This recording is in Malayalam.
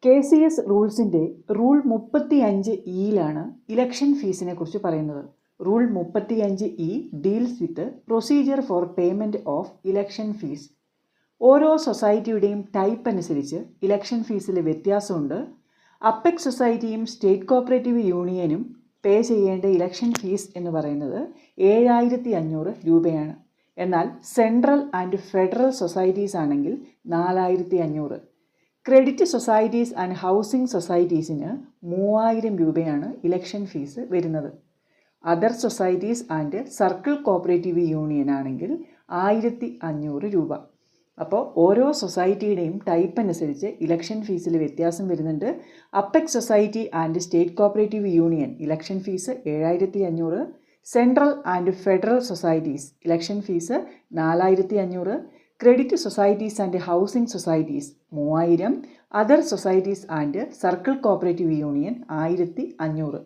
KCS റൂൾസിൻ്റെ റൂൾ 35E ഇലക്ഷൻ ഫീസിനെ കുറിച്ച് പറയുന്നത്. Rule 35E deals with procedure for payment of election fees. ഓരോ സൊസൈറ്റിയുടെയും ടൈപ്പ് അനുസരിച്ച് ഇലക്ഷൻ ഫീസിൽ വ്യത്യാസമുണ്ട്. അപ്പെക്സ് സൊസൈറ്റിയും സ്റ്റേറ്റ് കോപ്പറേറ്റീവ് യൂണിയനും പേ ചെയ്യേണ്ട ഇലക്ഷൻ ഫീസ് എന്ന് പറയുന്നത് 7500 രൂപയാണ്. എന്നാൽ സെൻട്രൽ ആൻഡ് ഫെഡറൽ സൊസൈറ്റീസ് ആണെങ്കിൽ 4500. ക്രെഡിറ്റ് സൊസൈറ്റീസ് ആൻഡ് ഹൗസിംഗ് സൊസൈറ്റീസിന് 3000 രൂപയാണ് ഇലക്ഷൻ ഫീസ് വരുന്നത്. Other societies and circle cooperative union ആണെങ്കിൽ 1500 രൂപ. അപ്പോൾ ഓരോ സൊസൈറ്റിയുടെയും ടൈപ്പ് അനുസരിച്ച് ഇലക്ഷൻ ഫീസിൽ വ്യത്യാസം വരുന്നുണ്ട്. Apex society and state cooperative union election fees 7500. Central and federal societies election fees 4500. Credit societies and housing societies 3000. Other societies and circle cooperative union 1500.